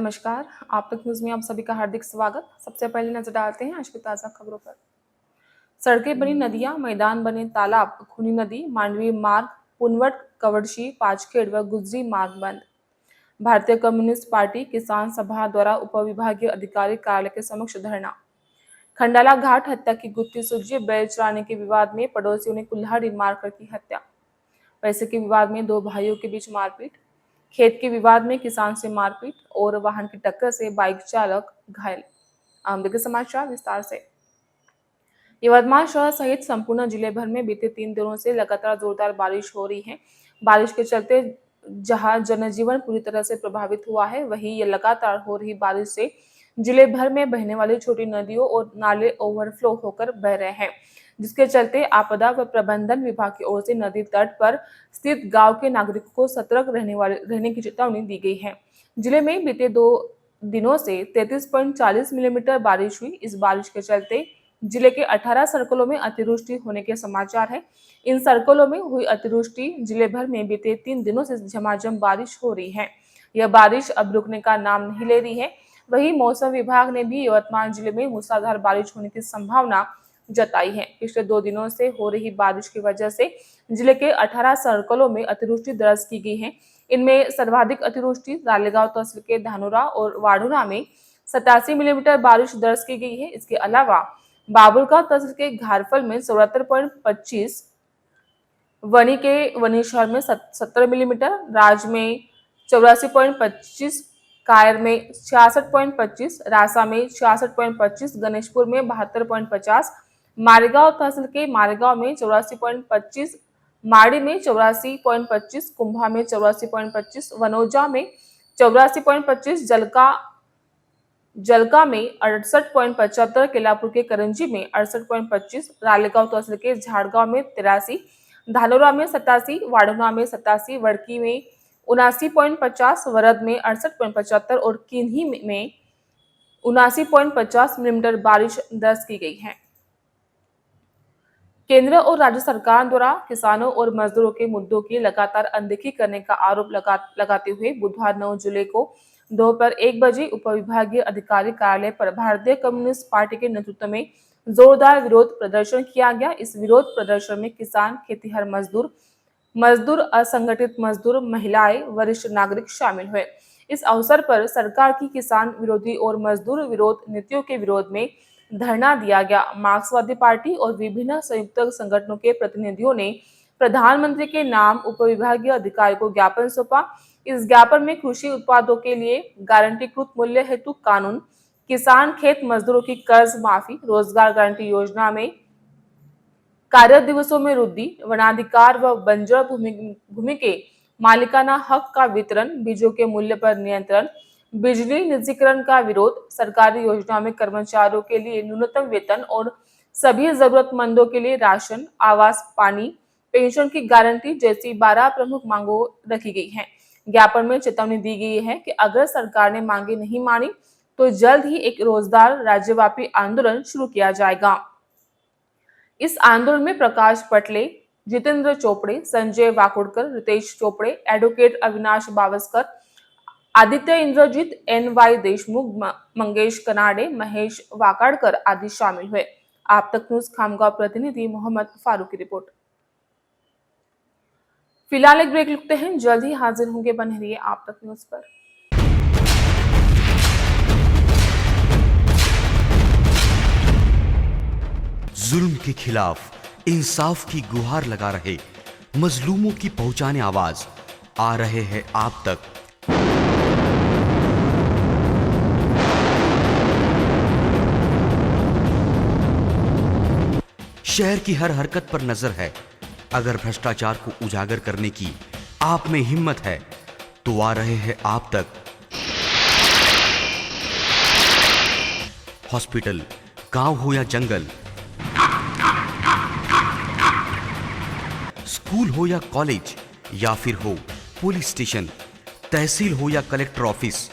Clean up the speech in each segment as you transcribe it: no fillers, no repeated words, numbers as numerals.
नमस्कार। आप तक न्यूज़ में आप सभी का हार्दिक स्वागत। सबसे पहले नजर डालते हैं आज की ताज़ा खबरों पर। सड़कें बनी नदियां, मैदान बने तालाब, खूनी नदी, मांडवी मार्ग, पुनवट, कवड़शी, पाचखेड़ व गुजरी मार्ग बंद। भारतीय कम्युनिस्ट पार्टी किसान सभा द्वारा उपविभागीय अधिकारी कार्यालय के समक्ष धरना। खंडाला घाट हत्या की गुत्थी सुलझी, बैल चराने के विवाद में पड़ोसियों ने कुल्हाड़ी मारकर की हत्या। पैसे के विवाद में दो भाइयों के बीच मारपीट। खेत के विवाद में किसान से मारपीट और वाहन की टक्कर से बाइक चालक घायल। आमदनी के समाचार विस्तार से। यवतमाल शहर सहित संपूर्ण जिले भर में बीते 3 दिनों से लगातार जोरदार बारिश हो रही है। बारिश के चलते जहां जनजीवन पूरी तरह से प्रभावित हुआ है, वहीं ये लगातार हो रही बारिश से जिले भर में बहने वाली छोटी नदियों और नाले ओवरफ्लो होकर बह रहे हैं, जिसके चलते आपदा व प्रबंधन विभाग की ओर से नदी तट पर स्थित गांव के नागरिकों को सतर्क रहने की चेतावनी दी गई है। जिले में बीते 2 दिनों से 33.40 मिलीमीटर बारिश हुई। इस बारिश के चलते जिले के 18 सर्कलों में अतिवृष्टि होने के समाचार है। इन सर्कलों में हुई अतिवृष्टि जिले भर में बीते 3 दिनों से झमाझम बारिश हो रही है। यह बारिश अब रुकने का नाम नहीं ले रही है। वहीं मौसम विभाग ने भी यवतमाल जिले में मूसलाधार बारिश होने की संभावना जताई है। पिछले 2 दिनों से हो रही बारिश की वजह से जिले के 18 सर्कलों में अतिवृष्टि दर्ज की गई है। इनमें सर्वाधिक अतिवृष्टि रालेगांव तहसील के धानोरा और वाडूरा में 87 मिलीमीटर बारिश दर्ज की गई है। इसके अलावा बाबुलगांव तहसील के घारफल में 74.25, वनी के वनीशहर में 70 मिलीमीटर, राज में 84.25, कायर में 66.25, रासा में 66.25, गणेशपुर में 72.50, मारेगांव तहसील के मारेगांव में 84.25, माड़ी में 84.25, कुंभा में 84.25, वनौजा में 84.25, जलका में 68.75, केलापुर के करंजी में 68.25, रालेगांव तहसील के झाड़गांव में 83, धानोरा में 87, वाडुना में 87, वड़की में 79.50, वरद में 68.75 और किन्ही में 79.50 मिलीमीटर बारिश दर्ज की गई है। केंद्र और राज्य सरकार द्वारा किसानों और मजदूरों के मुद्दों की लगातार अनदेखी करने का आरोप लगाते हुए बुधवार 9 जुलाई को दोपहर 1 बजे उपविभागीय अधिकारी कार्यालय पर भारतीय कम्युनिस्ट पार्टी के नेतृत्व में जोरदार विरोध प्रदर्शन किया गया। इस विरोध प्रदर्शन में किसान, खेतीहर मजदूर, असंगठित मजदूर, महिलाएं, वरिष्ठ नागरिक शामिल हुए। इस अवसर पर सरकार की किसान विरोधी और मजदूर विरोध नीतियों के विरोध में धरना दिया गया। मार्क्सवादी पार्टी और विभिन्न संयुक्त संगठनों के प्रतिनिधियों ने प्रधानमंत्री के नाम उपविभागीय अधिकारी को ज्ञापन सौंपा। इस ज्ञापन में कृषि उत्पादों के लिए गारंटीकृत मूल्य हेतु कानून, किसान खेत मजदूरों की कर्ज माफी, रोजगार गारंटी योजना में कार्य दिवसों में वृद्धि, वनाधिकार व बंजर भूमि के मालिकाना हक का वितरण, बीजों के मूल्य पर नियंत्रण, बिजली निजीकरण का विरोध, सरकारी योजना में कर्मचारियों के लिए न्यूनतम वेतन और सभी जरूरतमंदों के लिए राशन, आवास, पानी, पेंशन की गारंटी जैसी 12 प्रमुख मांगों रखी गई हैं। ज्ञापन में चेतावनी दी गई है कि अगर सरकार ने मांगे नहीं मानी तो जल्द ही एक रोजगार राज्यव्यापी आंदोलन शुरू किया जाएगा। इस आंदोलन में प्रकाश पटले, जितेंद्र चोपड़े, संजय वाकुड़कर, रितेश चोपड़े, एडवोकेट अविनाश बावस्कर, आदित्य इंद्रजीत, NY देशमुख, मंगेश कनाडे, महेश वाकाड़कर आदि शामिल हुए। आप तक न्यूज खामगांव प्रतिनिधि मोहम्मद फारूक की रिपोर्ट। फिलहाल एक ब्रेक लेते हैं, जल्द ही हाजिर होंगे। बने रहिए आप तक न्यूज पर। जुल्म के खिलाफ इंसाफ की गुहार लगा रहे मजलूमों की पहुंचाने आवाज आ रहे हैं आप तक। शहर की हर हरकत पर नजर है। अगर भ्रष्टाचार को उजागर करने की आप में हिम्मत है तो आ रहे हैं आप तक। हॉस्पिटल, गांव हो या जंगल, स्कूल हो या कॉलेज, या फिर हो पुलिस स्टेशन, तहसील हो या कलेक्टर ऑफिस,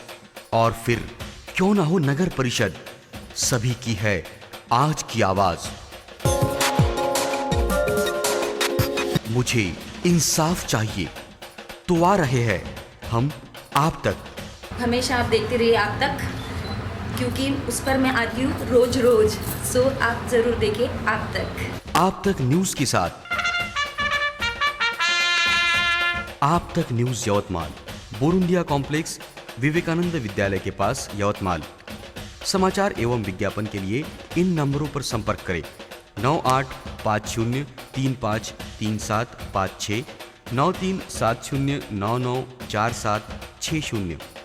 और फिर क्यों ना हो नगर परिषद, सभी की है आज की आवाज। मुझे इंसाफ चाहिए तो आ रहे हैं हम आप तक। हमेशा आप देखते रहिए आप तक, क्योंकि उस पर मैं आती हूँ रोज रोज। सो आप ज़रूर देखिए आप तक। आप तक न्यूज के साथ आप तक न्यूज यवतमाल, बोरुंडिया कॉम्प्लेक्स, विवेकानंद विद्यालय के पास यवतमाल। समाचार एवं विज्ञापन के लिए इन नंबरों पर संपर्क करें 9850353756, 9370994760।